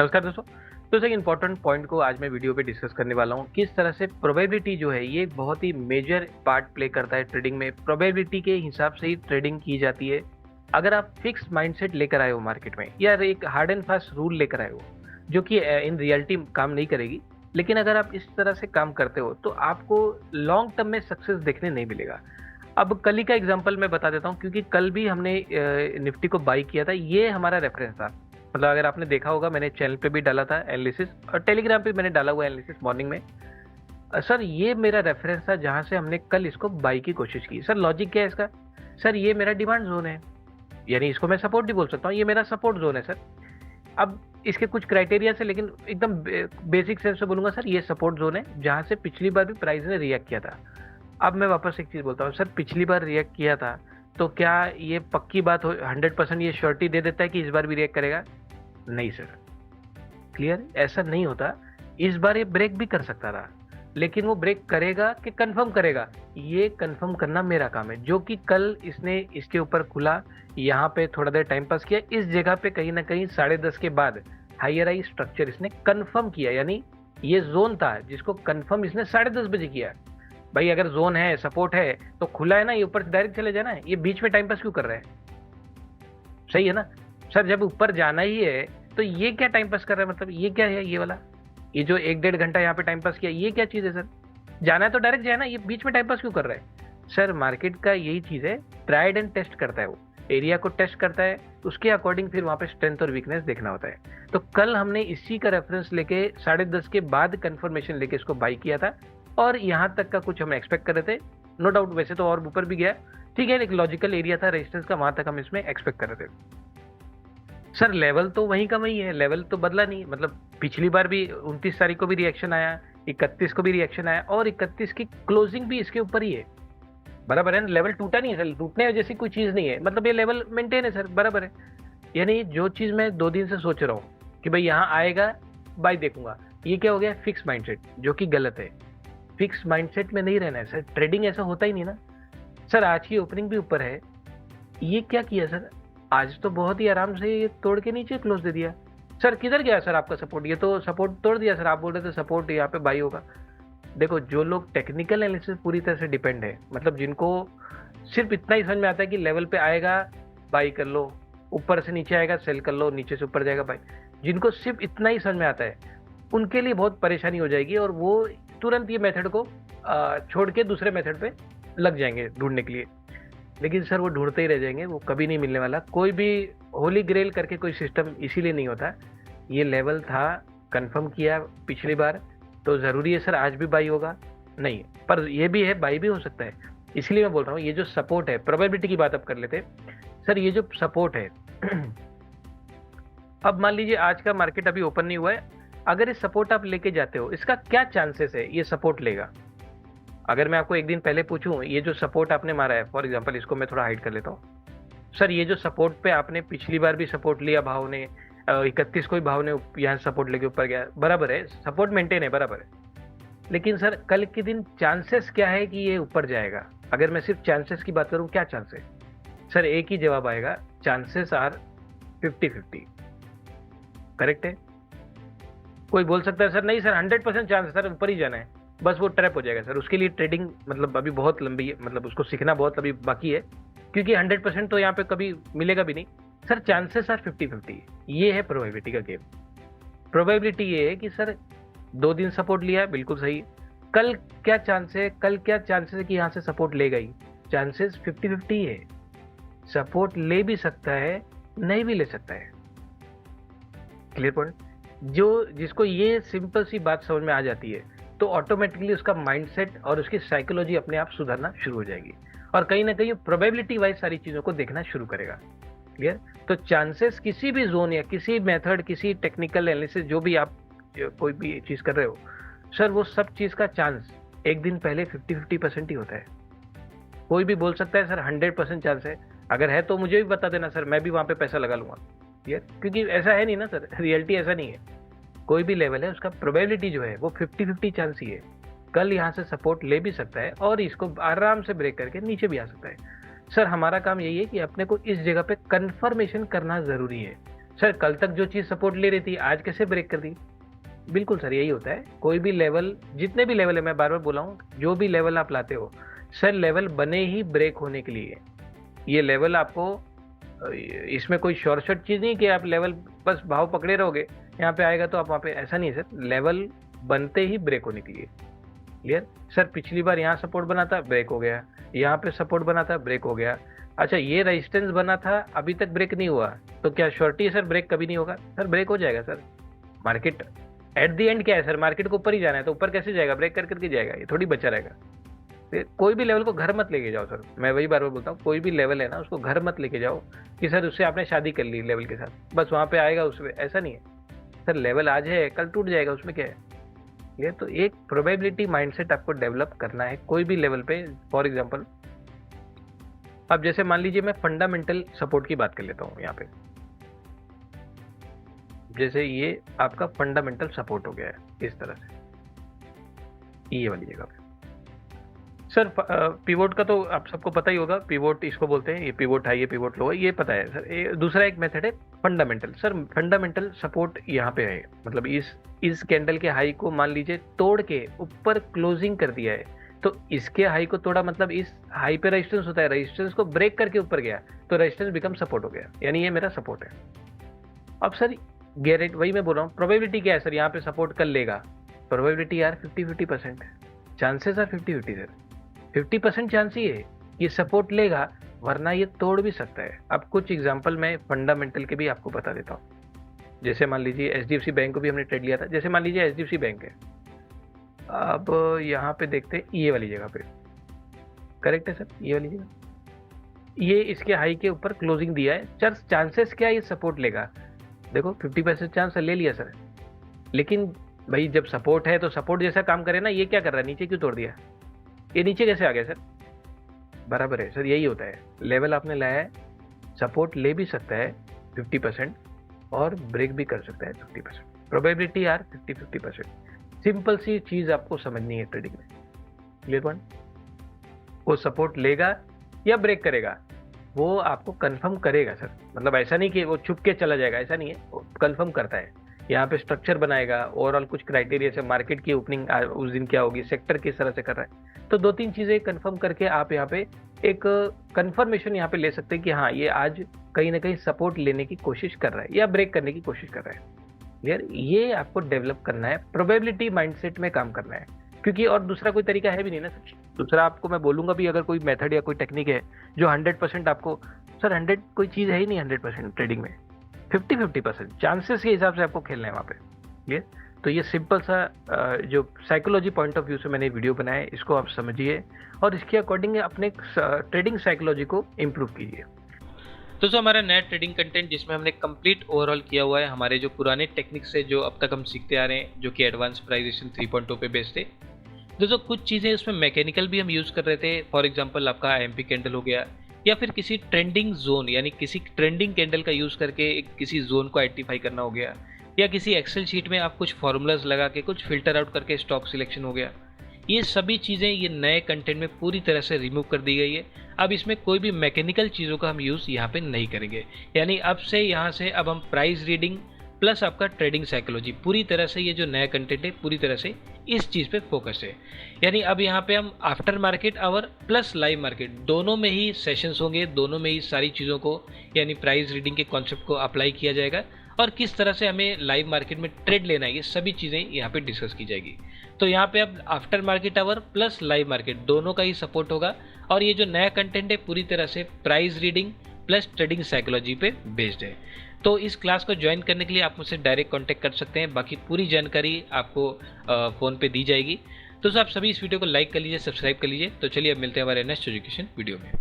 नमस्कार दोस्तों। तो एक इम्पोर्टेंट पॉइंट को आज मैं वीडियो पे डिस्कस करने वाला हूँ। किस तरह से प्रोबेबिलिटी जो है ये एक बहुत ही मेजर पार्ट प्ले करता है ट्रेडिंग में। प्रोबेबिलिटी के हिसाब से ही ट्रेडिंग की जाती है। अगर आप फिक्स माइंडसेट लेकर आए हो मार्केट में या एक हार्ड एंड फास्ट रूल लेकर आए हो जो कि इन रियलिटी काम नहीं करेगी, लेकिन अगर आप इस तरह से काम करते हो तो आपको लॉन्ग टर्म में सक्सेस देखने नहीं मिलेगा। अब कल ही का एग्जांपल मैं बता देता हूँ, क्योंकि कल भी हमने निफ्टी को बाई किया था। ये हमारा रेफरेंस था। मतलब अगर आपने देखा होगा, मैंने चैनल पे भी डाला था एनालिसिस और टेलीग्राम पे मैंने डाला हुआ एनालिसिस मॉर्निंग में। सर ये मेरा रेफरेंस था जहां से हमने कल इसको बाई की कोशिश की। सर लॉजिक क्या है इसका? सर ये मेरा डिमांड जोन है, यानी इसको मैं सपोर्ट भी बोल सकता हूँ। ये मेरा सपोर्ट जोन है सर। अब इसके कुछ क्राइटेरिया से, लेकिन एकदम बेसिक सेंस से बोलूंगा, सर ये सपोर्ट जोन है जहां से पिछली बार भी प्राइस ने रिएक्ट किया था। अब मैं वापस एक चीज बोलता हूँ, सर पिछली बार रिएक्ट किया था तो क्या ये पक्की बात हो, 100% ये श्योरिटी दे देता है कि इस बार भी रिएक्ट करेगा? नहीं सर। क्लियर? ऐसा नहीं होता। इस बार ये ब्रेक भी कर सकता था, लेकिन वो ब्रेक करेगा कि कंफर्म करेगा, ये कंफर्म करना मेरा काम है। जो कि कल इसने इसके ऊपर खुला, यहाँ पे थोड़ा देर टाइम पास किया, इस जगह पे कहीं ना कहीं 10:30 के बाद हायर आई स्ट्रक्चर इसने कंफर्म किया। यानी ये जोन था जिसको कंफर्म इसने 10:30 बजे किया। भाई अगर जोन है, सपोर्ट है, तो खुला है ना, ये ऊपर डायरेक्ट चले जाना है। ये बीच में टाइम पास क्यों कर रहा है? सही है ना? सर जब ऊपर जाना ही है तो ये क्या टाइम पास कर रहा है? मतलब ये क्या है ये वाला? ये जो 1-1.5 घंटा यहाँ पे टाइम पास किया, ये क्या चीज है सर? जाना है तो डायरेक्ट जाए ना, ये बीच में टाइम पास क्यों कर रहा है? सर मार्केट का यही चीज है, ट्राइड एंड टेस्ट करता है। वो एरिया को टेस्ट करता है, उसके अकॉर्डिंग फिर वहां पे स्ट्रेंथ और वीकनेस देखना होता है। तो कल हमने इसी का रेफरेंस लेके 10:30 के बाद कंफर्मेशन लेके इसको बाई किया था, और यहाँ तक का कुछ हम एक्सपेक्ट कर रहे थे। नो डाउट वैसे तो और ऊपर भी गया, ठीक है, एक लॉजिकल एरिया था रेजिस्टेंस का, वहां तक हम इसमें एक्सपेक्ट कर रहे थे। सर लेवल तो वहीं का वही है, लेवल तो बदला नहीं। मतलब पिछली बार भी 29 तारीख को भी रिएक्शन आया, 31 को भी रिएक्शन आया, और 31 की क्लोजिंग भी इसके ऊपर ही है। बराबर है ना? लेवल टूटा नहीं है सर, टूटने जैसी कोई चीज नहीं है। मतलब ये लेवल मेंटेन है सर, बराबर है। यानी जो चीज मैं 2 दिन से सोच रहा हूँ कि भाई यहाँ आएगा, बाई देखूंगा, ये क्या हो गया? फिक्स माइंडसेट, जो कि गलत है। फिक्स माइंडसेट में नहीं रहना है सर, ट्रेडिंग ऐसा होता ही नहीं ना। सर आज की ओपनिंग भी ऊपर है, ये क्या किया सर? आज तो बहुत ही आराम से ये तोड़ के नीचे क्लोज दे दिया। सर किधर गया सर आपका सपोर्ट? ये तो सपोर्ट तोड़ दिया सर। आप बोल रहे थे सपोर्ट यहाँ पे बाई होगा। देखो, जो लोग टेक्निकल एनालिसिस पूरी तरह से डिपेंड है, मतलब जिनको सिर्फ इतना ही समझ में आता है कि लेवल पे आएगा बाई कर लो, ऊपर से नीचे आएगा सेल कर लो, नीचे से ऊपर जाएगा बाई, जिनको सिर्फ इतना ही समझ में आता है, उनके लिए बहुत परेशानी हो जाएगी, और वो तुरंत ये मेथड को छोड़ के दूसरे मेथड पे लग जाएंगे ढूंढने के लिए। लेकिन सर वो ढूंढते ही रह जाएंगे, वो कभी नहीं मिलने वाला। कोई भी होली ग्रेल करके कोई सिस्टम इसीलिए नहीं होता। ये लेवल था, कंफर्म किया पिछली बार, तो जरूरी है सर आज भी बाई होगा? नहीं, पर ये भी है बाई भी हो सकता है। इसलिए मैं बोल रहा हूँ ये जो सपोर्ट है, प्रोबेबिलिटी की बात अब कर लेते हैं। सर ये जो सपोर्ट है अब मान लीजिए आज का मार्केट अभी ओपन नहीं हुआ है, अगर ये सपोर्ट आप लेके जाते हो, इसका क्या चांसेस है ये सपोर्ट लेगा? अगर मैं आपको एक दिन पहले पूछूं, ये जो सपोर्ट आपने मारा है, फॉर एग्जांपल इसको मैं थोड़ा हाइड कर लेता हूँ। सर ये जो सपोर्ट पे आपने पिछली बार भी सपोर्ट लिया भाव ने, 31 को भी भाव ने यहाँ सपोर्ट लेके ऊपर गया, बराबर है, सपोर्ट मेंटेन है, बराबर है। लेकिन सर कल के दिन चांसेस क्या है कि ये ऊपर जाएगा? अगर मैं सिर्फ चांसेस की बात करूं, क्या चांस है? सर एक ही जवाब आएगा, चांसेस आर 50-50। करेक्ट है? कोई बोल सकता है सर नहीं सर 100% चांस है सर ऊपर ही जाना है, बस वो ट्रैप हो जाएगा। सर उसके लिए ट्रेडिंग मतलब अभी बहुत लंबी है, मतलब उसको सीखना बहुत अभी बाकी है, क्योंकि 100% तो यहाँ पे कभी मिलेगा भी नहीं। सर चांसेस आर 50-50, ये है प्रोबेबिलिटी का गेम। प्रोबेबिलिटी ये है कि सर 2 दिन सपोर्ट लिया, बिल्कुल सही। कल क्या चांस है? कल क्या चांसेस है कि यहाँ से सपोर्ट लेगा ही? चांसेस 50-50 है। सपोर्ट ले भी सकता है, नहीं भी ले सकता है। Clear point? जो जिसको ये सिंपल सी बात समझ में आ जाती है, तो ऑटोमेटिकली उसका माइंडसेट और उसकी साइकोलॉजी अपने आप सुधरना शुरू हो जाएगी, और कहीं ना कहीं प्रोबेबिलिटी वाइज सारी चीजों को देखना शुरू करेगा। क्लियर? तो चांसेस किसी भी जोन या किसी मेथड, किसी टेक्निकल एनालिसिस, जो भी आप कोई भी चीज कर रहे हो, सर वो सब चीज का चांस एक दिन पहले 50-50% ही होता है। कोई भी बोल सकता है सर 100% चांस है, अगर है तो मुझे भी बता देना सर, मैं भी वहां पे पैसा लगा लूंगा। क्लियर? क्योंकि ऐसा है नहीं ना सर, रियलिटी ऐसा नहीं है। कोई भी लेवल है उसका प्रोबेबिलिटी जो है वो 50-50 चांस ही है। कल यहाँ से सपोर्ट ले भी सकता है और इसको आराम से ब्रेक करके नीचे भी आ सकता है। सर हमारा काम यही है कि अपने को इस जगह पे कंफर्मेशन करना जरूरी है। सर कल तक जो चीज़ सपोर्ट ले रही थी आज कैसे ब्रेक कर दी? बिल्कुल सर, यही होता है। कोई भी लेवल, जितने भी लेवल है, मैं बार बार बोला हूँ, जो भी लेवल आप लाते हो सर, लेवल बने ही ब्रेक होने के लिए। ये लेवल आपको इसमें कोई शॉर्टकट चीज़ नहीं कि आप लेवल बस भाव पकड़े रहोगे, यहाँ पे आएगा तो आप वहाँ पे, ऐसा नहीं है सर। लेवल बनते ही ब्रेक होने के लिए। Clear sir? पिछली बार यहाँ सपोर्ट बना था, ब्रेक हो गया, यहाँ पे सपोर्ट बना था, ब्रेक हो गया। अच्छा, ये रेजिस्टेंस बना था, अभी तक ब्रेक नहीं हुआ, तो क्या श्योरिटी है सर ब्रेक कभी नहीं होगा? सर ब्रेक हो जाएगा sir. Market at the end क्या है सर? मार्केट को ऊपर ही जाना है, तो ऊपर कैसे जाएगा? ब्रेक कर करके जाएगा, ये थोड़ी बचा रहेगा। कोई भी लेवल को घर मत लेके जाओ सर, मैं वही बार बार बोलता हूँ, कोई भी लेवल है ना, उसको घर मत लेके जाओ कि सर उससे आपने शादी कर ली लेवल के साथ, बस वहाँ पे आएगा उसमें, ऐसा नहीं है सर। लेवल आज है, कल टूट जाएगा, उसमें क्या है? ये तो एक प्रोबेबिलिटी माइंडसेट आपको डेवलप करना है कोई भी लेवल पे। फॉर एग्जांपल, अब जैसे मान लीजिए मैं फंडामेंटल सपोर्ट की बात कर लेता हूँ यहाँ पे, जैसे ये आपका फंडामेंटल सपोर्ट हो गया है इस तरह से, ये वाली जगह पे सर। पिवोट का तो आप सबको पता ही होगा, पिवोट इसको बोलते हैं, ये पिवोट हाई, ये पिवोट लो है, ये पता है सर। ये दूसरा एक मेथड है फंडामेंटल। सर फंडामेंटल सपोर्ट यहाँ पे है, मतलब इस कैंडल के हाई को मान लीजिए तोड़ के ऊपर क्लोजिंग कर दिया है, तो इसके हाई को तोड़ा, मतलब इस हाई पे रेजिस्टेंस होता है, रेजिस्टेंस को ब्रेक करके ऊपर गया, तो रेजिस्टेंस बिकम सपोर्ट हो गया, यानी ये मेरा सपोर्ट है। अब सर गारंटी, वही मैं बोल रहा हूँ, प्रोबेबिलिटी क्या है सर? यहाँ पे सपोर्ट कर लेगा, प्रोबेबिलिटी यार 50-50% है, चांसेस आर 50-50 सर। 50% चांस ही है ये सपोर्ट लेगा, वरना ये तोड़ भी सकता है। अब कुछ एग्जांपल मैं फंडामेंटल के भी आपको बता देता हूँ। जैसे मान लीजिए HDFC बैंक को भी हमने ट्रेड लिया था, जैसे मान लीजिए HDFC बैंक है, अब यहाँ पे देखते हैं ये वाली जगह पे, करेक्ट है सर, ये वाली जगह, ये इसके हाई के ऊपर क्लोजिंग दिया है सर, चांसेस क्या ये सपोर्ट लेगा? देखो 50% चांस ले लिया सर, लेकिन भाई जब सपोर्ट है तो सपोर्ट जैसा काम करे ना। ये क्या कर रहा है, नीचे क्यों तोड़ दिया? ये नीचे कैसे आ गया सर? बराबर है सर, यही होता है। लेवल आपने लाया है, सपोर्ट ले भी सकता है 50% और ब्रेक भी कर सकता है 50%। प्रोबेबिलिटी यार 50-50%। सिंपल सी चीज आपको समझनी है ट्रेडिंग में। Clear point? वो सपोर्ट लेगा या ब्रेक करेगा, वो आपको कंफर्म करेगा सर। मतलब ऐसा नहीं कि वो छुप के चला जाएगा, ऐसा नहीं है, वो कंफर्म करता है। यहाँ पे स्ट्रक्चर बनाएगा, ओवरऑल कुछ क्राइटेरिया से, मार्केट की ओपनिंग उस दिन क्या होगी, सेक्टर किस तरह से कर रहा है, तो 2-3 चीजें कंफर्म करके आप यहाँ पे एक कंफर्मेशन यहाँ पे ले सकते हैं कि हाँ ये आज कहीं ना कहीं सपोर्ट लेने की कोशिश कर रहा है या ब्रेक करने की कोशिश कर रहा है। यार ये आपको डेवलप करना है, प्रोबेबिलिटी माइंडसेट में काम करना है, क्योंकि और दूसरा कोई तरीका है भी नहीं ना सर। दूसरा आपको मैं बोलूंगा भी, अगर कोई मेथड या कोई टेक्निक है जो 100% आपको, सर 100 कोई चीज है ही नहीं 100% ट्रेडिंग में, 50-50% चांसेस के हिसाब से आपको खेलना है वहाँ पे। ये तो ये सिंपल सा जो साइकोलॉजी पॉइंट ऑफ व्यू से मैंने वीडियो बनाया है, इसको आप समझिए और इसके अकॉर्डिंग अपने ट्रेडिंग साइकोलॉजी को इम्प्रूव कीजिए। दोस्तों हमारा नया ट्रेडिंग कंटेंट जिसमें हमने कंप्लीट ओवरऑल किया हुआ है हमारे जो पुराने टेक्निक्स है जो अब तक हम सीखते आ रहे हैं, जो कि एडवांस प्राइजेशन 3.0 पे बेस्ड थे। दोस्तों कुछ चीज़ें उसमें मैकेनिकल भी हम यूज़ कर रहे थे, फॉर एग्जांपल आपका IMP कैंडल हो गया, या फिर किसी ट्रेंडिंग जोन यानी किसी ट्रेंडिंग कैंडल का यूज़ करके किसी जोन को आइडेंटिफाई करना हो गया, या किसी एक्सेल शीट में आप कुछ फॉर्मूलाज लगा के कुछ फिल्टर आउट करके स्टॉक सिलेक्शन हो गया। ये सभी चीज़ें ये नए कंटेंट में पूरी तरह से रिमूव कर दी गई है। अब इसमें कोई भी मैकेनिकल चीज़ों का हम यूज़ यहाँ पे नहीं करेंगे, यानी अब से यहाँ से अब हम प्राइस रीडिंग प्लस आपका ट्रेडिंग साइकोलॉजी, पूरी तरह से ये जो नया कंटेंट है पूरी तरह से इस चीज़ पे फोकस है। यानी अब यहाँ पे हम after market hour plus live market दोनों में ही सेशंस होंगे, दोनों में ही सारी चीज़ों को यानी प्राइस रीडिंग के कॉन्सेप्ट को अप्लाई किया जाएगा और किस तरह से हमें लाइव मार्केट में ट्रेड लेना है, ये सभी चीज़ें यहाँ पे डिस्कस की जाएगी। तो यहाँ पे अब after market hour plus live market दोनों का ही सपोर्ट होगा और ये जो नया कंटेंट है पूरी तरह से price reading plus trading psychology पे बेस्ड है। तो इस क्लास को ज्वाइन करने के लिए आप मुझसे डायरेक्ट कांटेक्ट कर सकते हैं, बाकी पूरी जानकारी आपको फ़ोन पे दी जाएगी। तो आप सभी इस वीडियो को लाइक कर लीजिए, सब्सक्राइब कर लीजिए। तो चलिए अब मिलते हैं हमारे नेक्स्ट एजुकेशन वीडियो में।